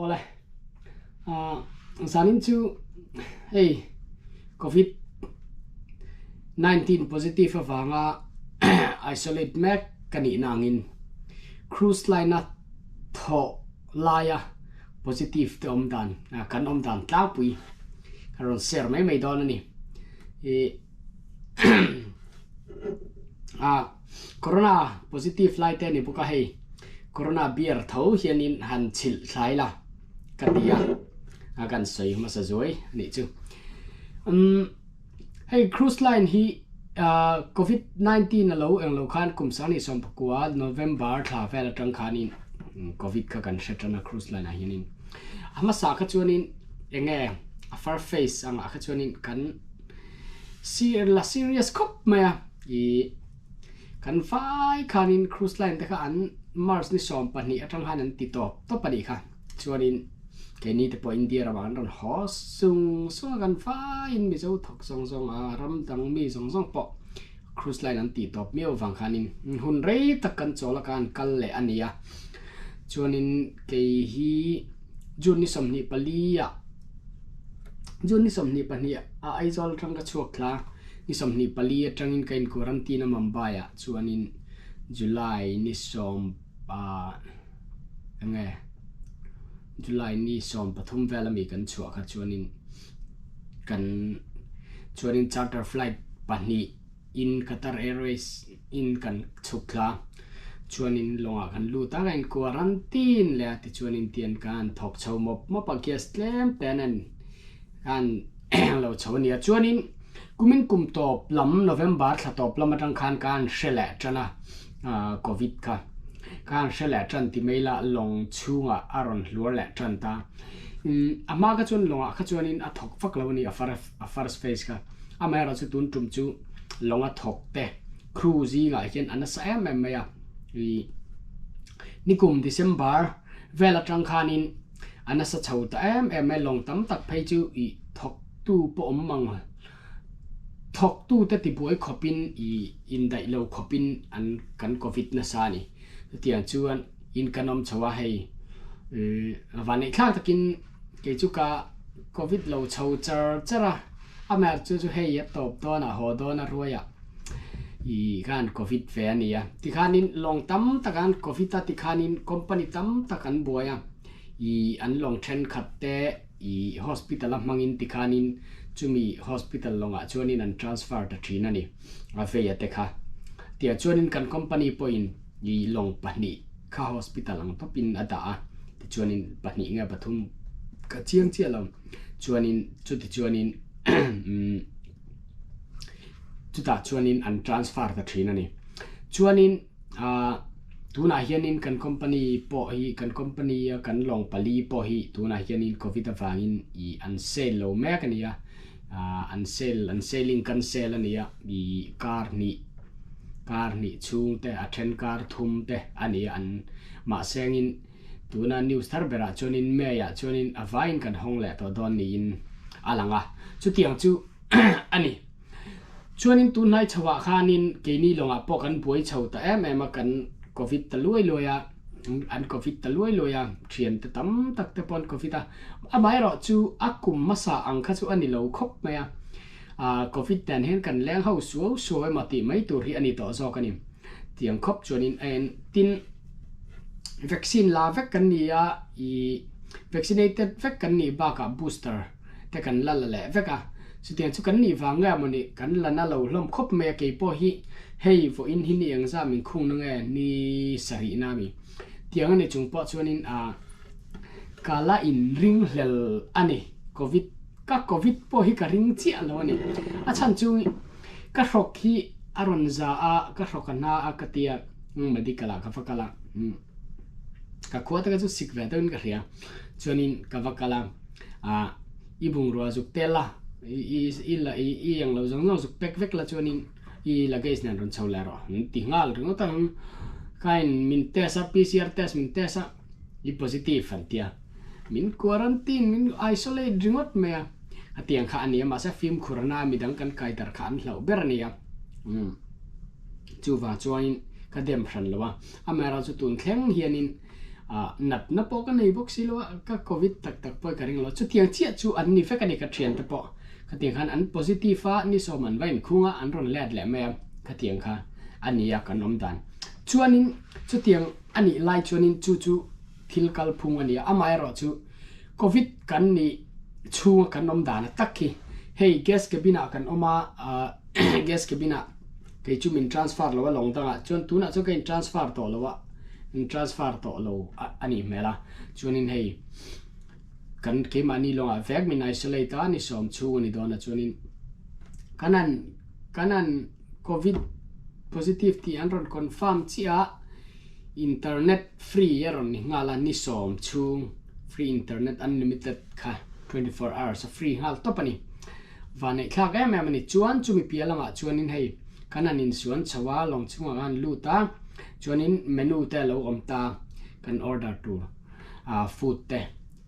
ole sanin chu hey covid 19 positive awanga isolate mek kani nangin cruise line na tho laya positive te omdan kan omdan tlapui karon ser mai don ani corona positive flight ni buka hei corona beer tho hianin han chil thlai la katia akan soi ma sa zoi ni chu hey cruise line hi covid 19 alo englo khan kumsani som pakwa november thla vela tang khanin covid ka kan shetana cruise line a hianin ama sa kha chuanin enge a far face anga kha chuanin kan serious cop maya I kan fai khanin cruise line te kha an mars ni som pani atang hanan ti top to pani kha chuanin ke ni te po india rawang ron hos sung kan fai in mi zo thok song ram dang mi song po cruise line an ti top mi wang khanin hun rei takan chola kan kal le ania chuanin ke hi jun ni som ni palia jun ni som ni pania a aizol thang ka chuakla ni som ni palia tangin kain quarantine mambaya chuanin july ni som nge july ni som pathum vela mi kan chua kha chuanin charter flight pani in Qatar Airways in kan chukla chuanin longa kan lu ta kan quarantine le ti chuanin tian kan thok chho mo pa guest lem tenan kan lo chawnia chuanin kumin kum top lam november thla top lam atang khan kan shela chana covid ka kan shela chan ti meila long chunga aron hlur la chan ta ama ka chun longa kha chuanin a thok fak lo ni a first face ka ama ra chu tun tum chu longa thok te cruise nga hian ana sa em ya ni kum december vela tang khanin ana sa chho ta em long tam tak phei chu I thok tu po mang thok tu te ti boy khopin in dai lo khopin an kan covid na sa ni tian chuan in kanom chawa hei vani thak takin ke chu ka covid lo chho chara amer chu hei ya top to na ho do na roya I kan covid fe ania ti khanin long tam takan covid ta ti khanin company tam takan boya I an long thren khat te I hospital mangin ti khanin chumi hospital longa chuanin an transfer ta thina ni a fe ya te kha tia chuanin kan company point I long pani kha hospital ang topin ada ti chuanin pani nga pathum ka chiang chialom chuanin chuanin chuanin an transfer ta thina ni chuanin tuna hianin kan company po hi kan company kan long pali po hi tuna hianin covid awangin I an sale lo mek ania an selling kan sale ania I car ni chung te a then car thum te ani an ma sengin tuna news thar bera chuanin me ya chuanin avain kan hong le to don ni in alanga chu tiang chu ani chuanin tunai chawa khanin ke ni longa po kan buai chho ta em kan covid ta luai loya an covid ta luai loya thian te tam tak te pon covid a amai ro chu akum masa ang kha chu ani lo khop maya covid ten hen kan leng ho so ma ti mai tur hi ani to zo kanim tiang khop chuanin en tin vaccine la vek kan ni a I vaccinated vek kan ni ba ka booster te kan la le veka su tiang chu kan ni wanga moni kan la na lo hlom khop me ke po hi hei fo in hin yang za min khung na nge ni sari na mi tiang ne chung po chuanin kala in ring hlel ani covid po hi ka ring chi alo ni a chan chu ka rok hi aron za a ka rokana a katia medical ka fakala ka khwata ka chu sik ve don ka ria chuanin ka vakala ibung ro azuk tela I yang lo zong zuk pek vek la chuanin I la guys nan ron chawla ro ti ngal ro tang kain min tesa PCR test min tesa I positive antia min quarantine min isolate ringot me atiang kha ania ma sa film khurana mi dang kan kai tar khan hlau berania chu wa chuain ka dem hran lawa amera chu tun thleng hianin nat na po ka nei bok silo ka covid tak po ka ring lo chu tiang chia chu an ni fe ka ni ka thian te po ka tiang khan an positive a ni so man vain khunga an ron let le me ka tiang kha ania kan om dan chuanin chu tiang ani lai chuanin chu thil kal phung ania amai ro chu covid kan ni chu kan om dan takhi hey gas cabina kan oma gas cabina ke chu min transfer lo long tanga chuan tuna chu ke transfer to lo wa transfer to lo ani mela chuanin hey kan ke mani longa vek min isolate ani som chu ni dona chuanin kanan covid positive ti anron confirm chia internet free eron ni ngala ni som chung free internet unlimited kha 24 hours free hal topani vane kha ga me mani chuan chumi pialanga chuanin hei kanan suan chawa long chunga gan luta chuanin menu te lo omta kan order tu food te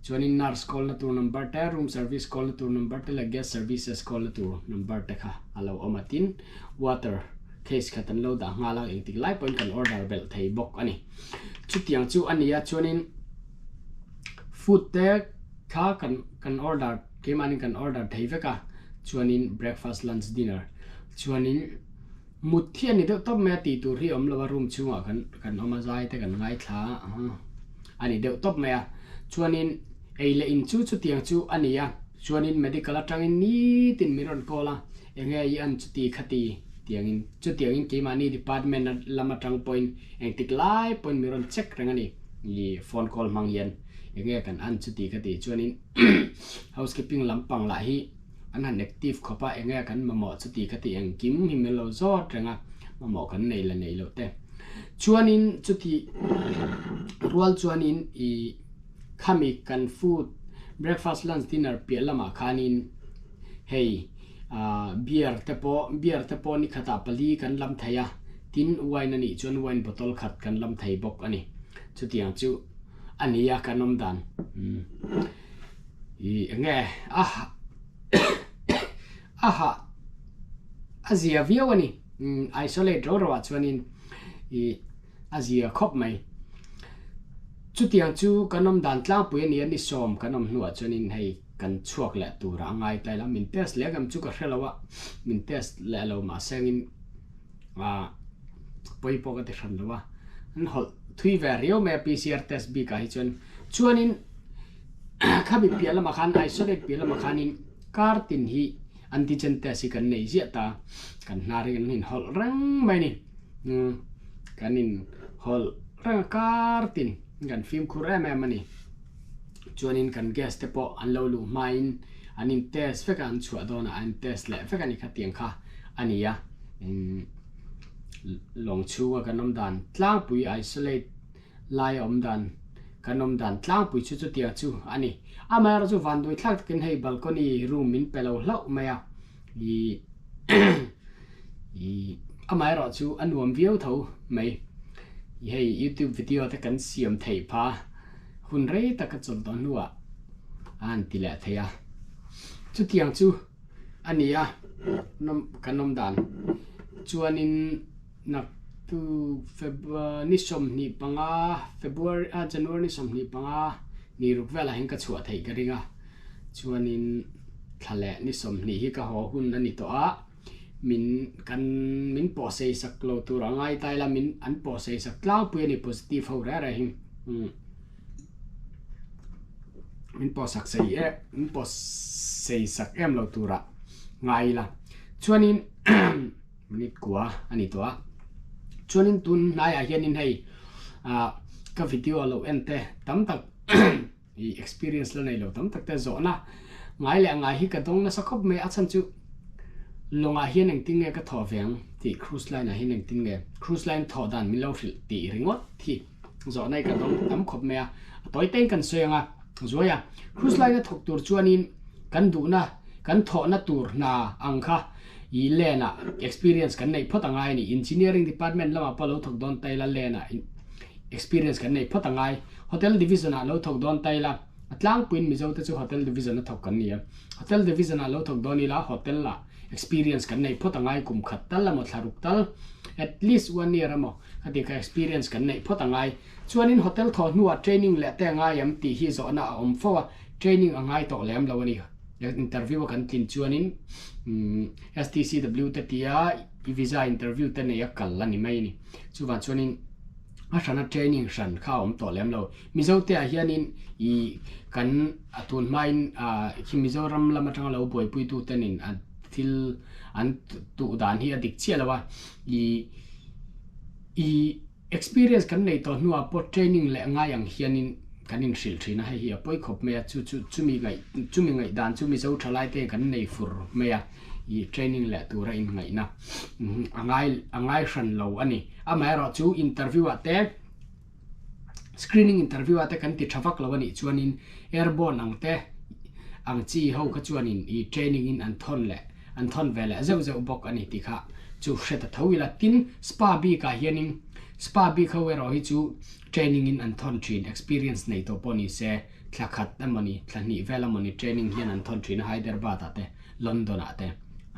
chuanin nurse call na tur number te room service call na tur number te la guest services call na tur number te kha alo omatin water case khatan lo da ngala engtik lai point kan order bel thei bok ani chutiang chu ania chuanin food te kha kan order ke mani kan order thei veka chuanin breakfast lunch dinner chuanin muthian ni top me ti tur hi om lo room chunga kan oma zai te kan ngai thla ani de top me chuanin eile in chu tiang chu ania chuanin medical atangin ni tin miron kola enge i an chuti khati tiangin chu tiangin ke mani department lama tang point engtik lai point miron check rangani ni phone call mangyen enge kan an chuti khati chuanin housekeeping lampang la hi an han active khopa enge kan mamo chuti khati eng kim himelo zo trenga mamo kan nei lo te chuanin chuti rual chuanin i khami kan food breakfast lunch dinner pialama khanin hey beer te po ni khata pali kan lam thaya tin wine ani chuan wine bottle khat kan lam thai bok ani chutiang chu ania kanom dan i enge aha azia viawani isolate ro chuanin i azia khop mai chutiang chu kanom dan tlang pui ni ani som kanom nuwa chuanin hei kan chuak le tura ngai taila min test le gam chu ka hrelowa min test le lo ma sengin poi po ka te hran lowa an hol thui ve rio me PCR test bi ka hi chuanin khabi piala ma khan isolate piala ma khanin kartin hi antigen test kan nei zia ta kan nari kan hin hol rang mai ni kanin hol rang kartin kan film khura me mani chuanin kan gas te po an lo lu main anin test fe kan chua dona an test le fe kan ni khatiang kha ania long chu kan nom dan tlang pui isolate lai om dan kan nom dan tlang pui chu tia chu ani amar chu van doi thlak kin hei balcony room min pelo hlau maya i amai ro chu anuam viau tho mai hei YouTube video ta kan siam thei pha hun rei ta ka chol don nuwa an tila theya chu tiang chu ania nom kanom dan chuanin nak tu February ni som ni panga February January ni som ni panga ni rukvela hen ka chua thei ka ringa chuanin thale ni som ni hi ka ho hun ani to a min po sei sak lo tu rangai tai la min an po sei sak tlang pu ni positive ho ra him min po sak sei sak em lo tu ra ngai la chuanin minit kwa ani to a chuanin tun nai a hianin hei ka video lo ente tam tak i experience la nei lo tam tak te zo na ngai le ngai hi ka dong na sakhop me a chan chu longa hian eng tinge ka tho veng ti cruise line a hin eng tinge cruise line tho dan mi lo hril ti ringot thi zo nai ka dong tam khop me a toy teng kan soyanga zoya cruise line a thok tur chuanin kan du na kan tho na tur na angkha i lena experience kan nei photangai ni engineering department lama palo thok don taila lena experience kan nei photangai hotel division a lo thok don taila atlang puin mi zo te chu hotel division a thok kan ni hotel division a lo thok don ila hotel la experience kan nei photangai kum khat tal amo tharuk tal at least 1 year amo khati ka experience kan nei photangai chuanin hotel tho nuwa training le te ngai am ti hi zo na om fowa training angai to lem lawani interview kan tin chuanin STCW te tia visa interview te nei akal lani mai ni chuwan chuanin asana training shan kha om to lem lo mizo te a hianin I kan atun main hi mizoram lama tang lo boi pui tu tenin an thil an tu dan hi adik chialawa I experience kan nei to nuwa po training le nga yang hianin kanin sil thina hi poi khop me chumi ngai dan chumi zo thalai te kan nei fur me ya I training le tu ra in ngai na angai shan lo ani amai ro chu interview ate screening interview ate kan ti thawak lawani chuanin airborne angte angchi ho kha chuanin I training in an thon vele zo bok ani ti kha chu hret thawila tin spa bi ka hianin spa bi khawero hi chu training in an thon thin experience nei to poni se thlakhat amani thlani vela moni training hian an thon thin Hyderabad ate London ate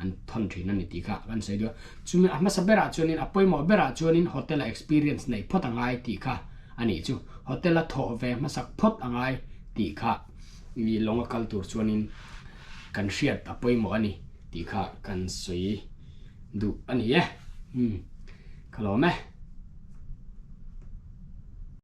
an thon thin ani ti kha kan sei do chumi ama sabera chuanin apoi mo bera chuanin hotel experience nei photangai ti kha ani chu hotel a tho ve masak phot angai ti kha I longa culture chuanin kan hriat apoi mo ani ti kha kan soi du ani khalo me